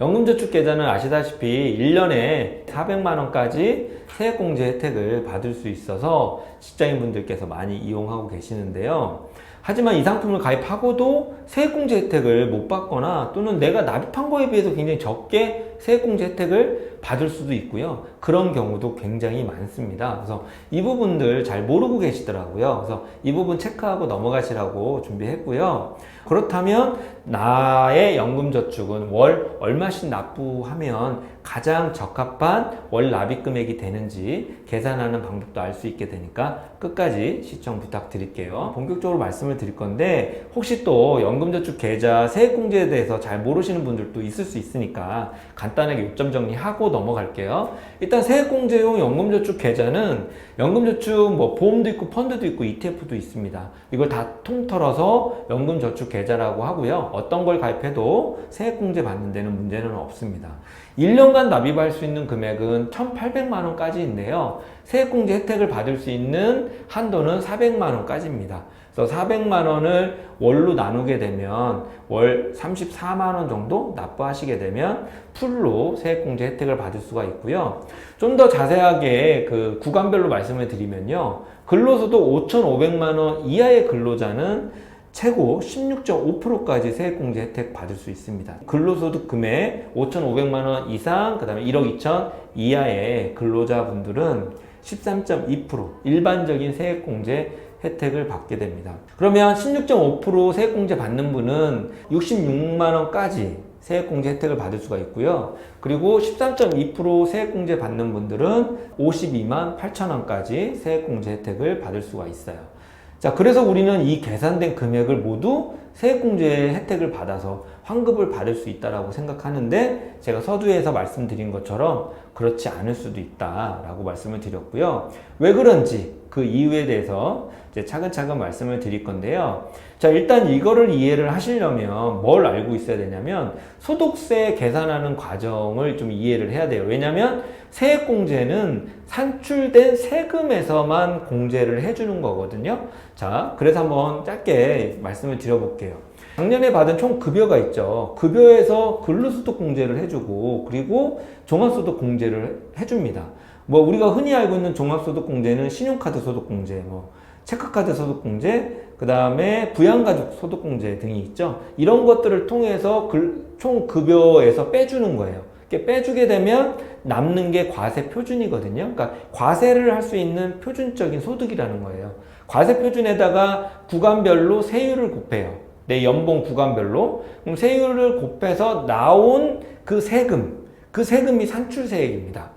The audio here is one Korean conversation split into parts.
연금저축계좌는 아시다시피 1년에 400만원까지 세액공제 혜택을 받을 수 있어서 직장인분들께서 많이 이용하고 계시는데요. 하지만 이 상품을 가입하고도 세액공제 혜택을 못 받거나 또는 내가 납입한 거에 비해서 굉장히 적게 세액공제 혜택을 받을 수도 있고요. 그런 경우도 굉장히 많습니다. 그래서 이 부분들 잘 모르고 계시더라고요. 그래서 이 부분 체크하고 넘어가시라고 준비했고요. 그렇다면 나의 연금저축은 월 얼마씩 납부하면 가장 적합한 월 납입 금액이 되는지 계산하는 방법도 알 수 있게 되니까 끝까지 시청 부탁드릴게요. 본격적으로 말씀을 드릴 건데 혹시 또 연금저축 계좌 세액공제에 대해서 잘 모르시는 분들도 있을 수 있으니까 간단하게 요점 정리하고 넘어갈게요. 일단 세액공제용 연금저축 계좌는 연금저축 보험도 있고 펀드도 있고 ETF도 있습니다. 이걸 다 통틀어서 연금저축 계좌라고 하고요. 어떤 걸 가입해도 세액공제 받는 데는 문제는 없습니다. 1년간 납입할 수 있는 금액은 1,800만 원까지인데요. 세액공제 혜택을 받을 수 있는 한도는 400만 원까지입니다. 그래서 400만 원을 월로 나누게 되면 월 34만 원 정도 납부하시게 되면 풀로 세액공제 혜택을 받을 수가 있고요. 좀 더 자세하게 그 구간별로 말씀을 드리면요. 근로소득 5,500만 원 이하의 근로자는 최고 16.5%까지 세액공제 혜택 받을 수 있습니다. 근로소득 금액 5,500만 원 이상, 그 다음에 1억 2천 이하의 근로자분들은 13.2% 일반적인 세액공제 혜택을 받게 됩니다. 그러면 16.5% 세액공제 받는 분은 66만 원까지 세액공제 혜택을 받을 수가 있고요. 그리고 13.2% 세액공제 받는 분들은 52만 8천 원까지 세액공제 혜택을 받을 수가 있어요. 자, 그래서 우리는 이 계산된 금액을 모두 세액공제 혜택을 받아서 환급을 받을 수 있다고 생각하는데 제가 서두에서 말씀드린 것처럼 그렇지 않을 수도 있다라고 말씀을 드렸고요. 왜 그런지 그 이유에 대해서 이제 차근차근 말씀을 드릴 건데요. 자, 일단 이거를 이해를 하시려면 뭘 알고 있어야 되냐면 소득세 계산하는 과정을 좀 이해를 해야 돼요. 왜냐면 세액공제는 산출된 세금에서만 공제를 해주는 거거든요. 자, 그래서 한번 짧게 말씀을 드려볼게요. 작년에 받은 총 급여가 있죠. 급여에서 근로소득 공제를 해주고 그리고 종합소득 공제를 해줍니다. 우리가 흔히 알고 있는 종합소득 공제는 신용카드 소득 공제, 체크카드 소득 공제, 그 다음에 부양가족 소득 공제 등이 있죠. 이런 것들을 통해서 총 급여에서 빼주는 거예요. 이렇게 빼주게 되면 남는 게 과세 표준이거든요. 그러니까 과세를 할 수 있는 표준적인 소득이라는 거예요. 과세 표준에다가 구간별로 세율을 곱해요. 내 연봉 구간별로. 그럼 세율을 곱해서 나온 그 세금이 산출세액입니다.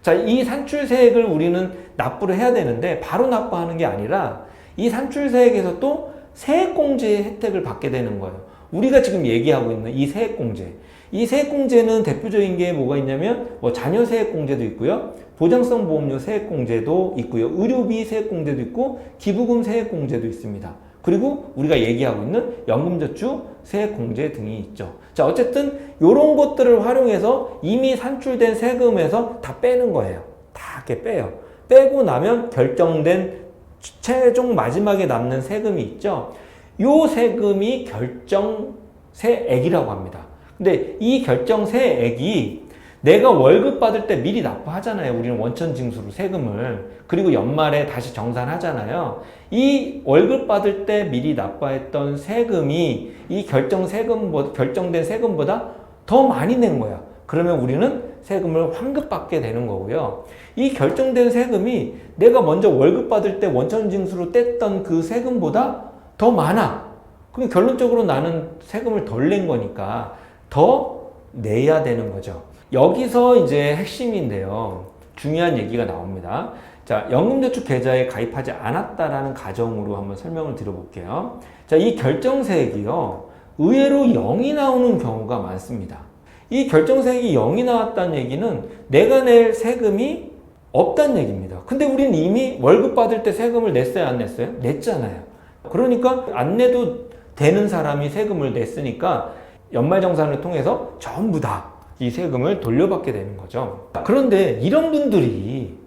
자, 이 산출세액을 우리는 납부를 해야 되는데 바로 납부하는 게 아니라 이 산출세액에서 또 세액공제 혜택을 받게 되는 거예요. 우리가 지금 얘기하고 있는 이 세액공제. 이 세액공제는 대표적인 게 뭐가 있냐면 자녀 세액공제도 있고요. 보장성 보험료 세액공제도 있고요. 의료비 세액공제도 있고 기부금 세액공제도 있습니다. 그리고 우리가 얘기하고 있는 연금저축 세액공제 등이 있죠. 자, 어쨌든 이런 것들을 활용해서 이미 산출된 세금에서 다 빼는 거예요. 다 이렇게 빼요. 빼고 나면 결정된 최종 마지막에 남는 세금이 있죠. 요 세금이 결정세액이라고 합니다. 근데 이 결정세액이 내가 월급 받을 때 미리 납부하잖아요. 우리는 원천징수로 세금을. 그리고 연말에 다시 정산하잖아요. 이 월급 받을 때 미리 납부했던 세금이 이 결정된 세금보다 더 많이 낸 거야. 그러면 우리는 세금을 환급받게 되는 거고요. 이 결정된 세금이 내가 먼저 월급 받을 때 원천징수로 뗐던 그 세금보다 더 많아. 그럼 결론적으로 나는 세금을 덜 낸 거니까 더 내야 되는 거죠. 여기서 이제 핵심인데요. 중요한 얘기가 나옵니다. 자, 연금저축 계좌에 가입하지 않았다라는 가정으로 한번 설명을 드려볼게요. 자, 이 결정세액이요. 의외로 0이 나오는 경우가 많습니다. 이 결정세액이 0이 나왔다는 얘기는 내가 낼 세금이 없다는 얘기입니다. 근데 우리는 이미 월급 받을 때 세금을 냈어요, 안 냈어요? 냈잖아요. 그러니까 안 내도 되는 사람이 세금을 냈으니까 연말정산을 통해서 전부 다 이 세금을 돌려받게 되는 거죠. 그런데 이런 분들이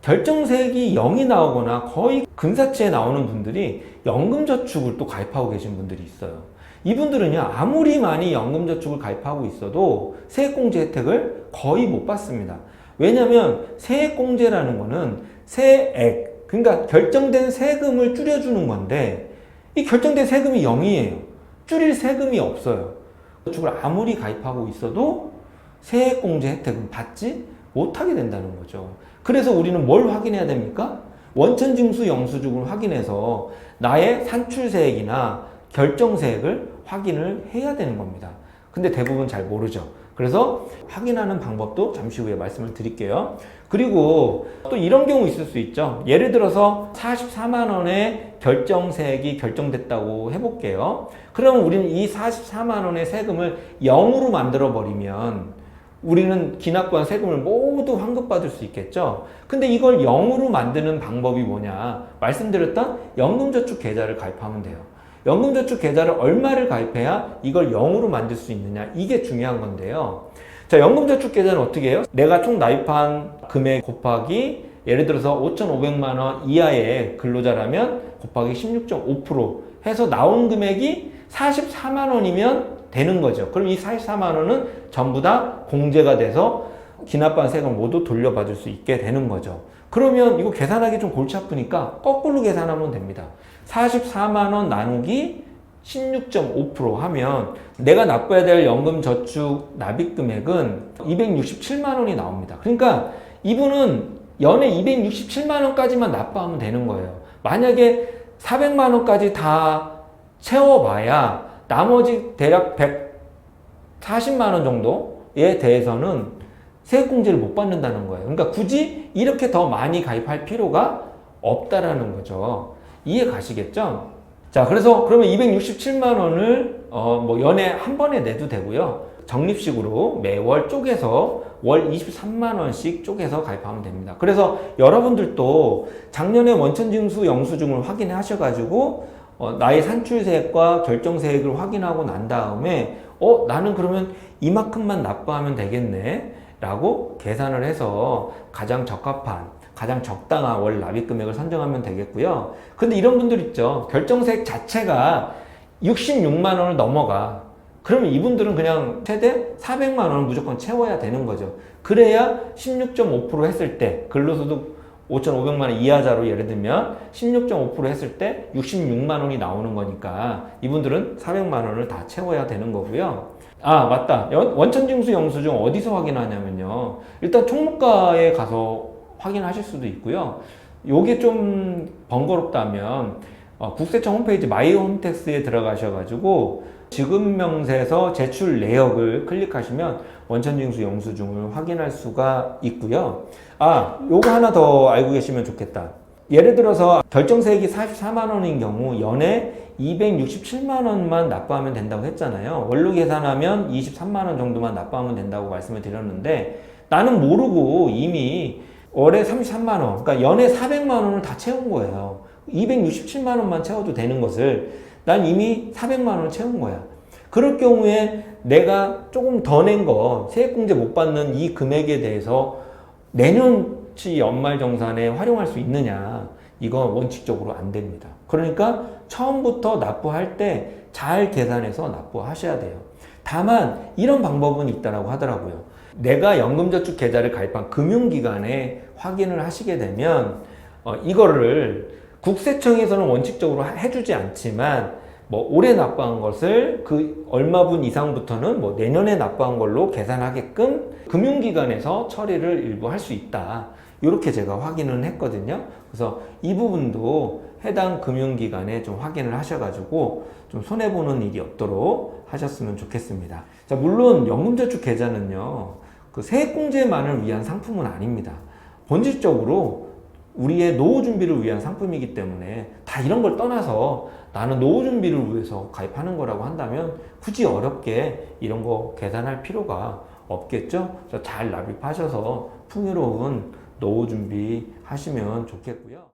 결정세액이 0이 나오거나 거의 근사치에 나오는 분들이 연금저축을 또 가입하고 계신 분들이 있어요. 이분들은요, 아무리 많이 연금저축을 가입하고 있어도 세액공제 혜택을 거의 못 받습니다. 왜냐하면 세액공제라는 거는 세액, 그러니까 결정된 세금을 줄여주는 건데 이 결정된 세금이 0이에요. 줄일 세금이 없어요. 저축을 아무리 가입하고 있어도 세액공제 혜택은 받지 못하게 된다는 거죠. 그래서 우리는 뭘 확인해야 됩니까? 원천징수 영수증을 확인해서 나의 산출세액이나 결정세액을 확인을 해야 되는 겁니다. 근데 대부분 잘 모르죠. 그래서 확인하는 방법도 잠시 후에 말씀을 드릴게요. 그리고 또 이런 경우 있을 수 있죠. 예를 들어서 44만 원의 결정세액이 결정됐다고 해볼게요. 그러면 우리는 이 44만 원의 세금을 0으로 만들어 버리면 우리는 기납부한 세금을 모두 환급받을 수 있겠죠. 근데 이걸 0으로 만드는 방법이 뭐냐? 말씀드렸던 연금저축 계좌를 가입하면 돼요. 연금저축 계좌를 얼마를 가입해야 이걸 0으로 만들 수 있느냐? 이게 중요한 건데요. 자, 연금저축 계좌는 어떻게 해요? 내가 총 나입한 금액 곱하기 예를 들어서 5,500만 원 이하의 근로자라면 곱하기 16.5% 해서 나온 금액이 44만 원이면 되는 거죠. 그럼 이 44만 원은 전부 다 공제가 돼서 기납한 세금 모두 돌려받을 수 있게 되는 거죠. 그러면 이거 계산하기 좀 골치 아프니까 거꾸로 계산하면 됩니다. 44만 원 나누기 16.5% 하면 내가 납부해야 될 연금저축 납입 금액은 267만 원이 나옵니다. 그러니까 이분은 연에 267만 원까지만 납부하면 되는 거예요. 만약에 400만 원까지 다 채워봐야 나머지 대략 140만 원 정도에 대해서는 세액공제를 못 받는다는 거예요. 그러니까 굳이 이렇게 더 많이 가입할 필요가 없다라는 거죠. 이해 가시겠죠? 자, 그래서 그러면 267만 원을 뭐 연에 한 번에 내도 되고요. 적립식으로 매월 쪼개서 월 23만 원씩 쪼개서 가입하면 됩니다. 그래서 여러분들도 작년에 원천징수 영수증을 확인하셔가지고 나의 산출세액과 결정세액을 확인하고 난 다음에 나는 그러면 이만큼만 납부하면 되겠네 라고 계산을 해서 가장 적합한 가장 적당한 월 납입금액을 선정하면 되겠고요. 근데 이런 분들 있죠. 결정세액 자체가 66만 원을 넘어가. 그러면 이분들은 그냥 최대 400만 원을 무조건 채워야 되는 거죠. 그래야 16.5% 했을 때 근로소득 5,500만 원 이하자로 예를 들면 16.5% 했을 때 66만 원이 나오는 거니까 이분들은 400만 원을 다 채워야 되는 거고요. 아, 맞다. 원천징수 영수증 어디서 확인하냐면요. 일단 총무과에 가서 확인하실 수도 있고요. 요게 좀 번거롭다면 국세청 홈페이지 마이 홈택스에 들어가셔가지고 지급명세서 제출 내역을 클릭하시면 원천징수 영수증을 확인할 수가 있고요. 아, 요거 하나 더 알고 계시면 좋겠다. 예를 들어서 결정세액이 44만 원인 경우 연에 267만 원만 납부하면 된다고 했잖아요. 월로 계산하면 23만 원 정도만 납부하면 된다고 말씀을 드렸는데 나는 모르고 이미 월에 33만 원, 그러니까 연에 400만 원을 다 채운 거예요. 267만 원만 채워도 되는 것을 난 이미 400만 원을 채운 거야. 그럴 경우에 내가 조금 더 낸 거, 세액공제 못 받는 이 금액에 대해서 내년치 연말정산에 활용할 수 있느냐? 이건 원칙적으로 안 됩니다. 그러니까 처음부터 납부할 때 잘 계산해서 납부하셔야 돼요. 다만 이런 방법은 있다고 하더라고요. 내가 연금저축 계좌를 가입한 금융기관에 확인을 하시게 되면 이거를 국세청에서는 원칙적으로 해주지 않지만 뭐 올해 납부한 것을 그 얼마분 이상부터는 뭐 내년에 납부한 걸로 계산하게끔 금융기관에서 처리를 일부 할 수 있다. 이렇게 제가 확인을 했거든요. 그래서 이 부분도 해당 금융기관에 좀 확인을 하셔가지고 좀 손해보는 일이 없도록 하셨으면 좋겠습니다. 자, 물론 연금저축 계좌는요, 그 세액공제만을 위한 상품은 아닙니다. 본질적으로 우리의 노후 준비를 위한 상품이기 때문에 다 이런 걸 떠나서 나는 노후 준비를 위해서 가입하는 거라고 한다면 굳이 어렵게 이런 거 계산할 필요가 없겠죠? 잘 납입하셔서 풍요로운 노후 준비 하시면 좋겠고요.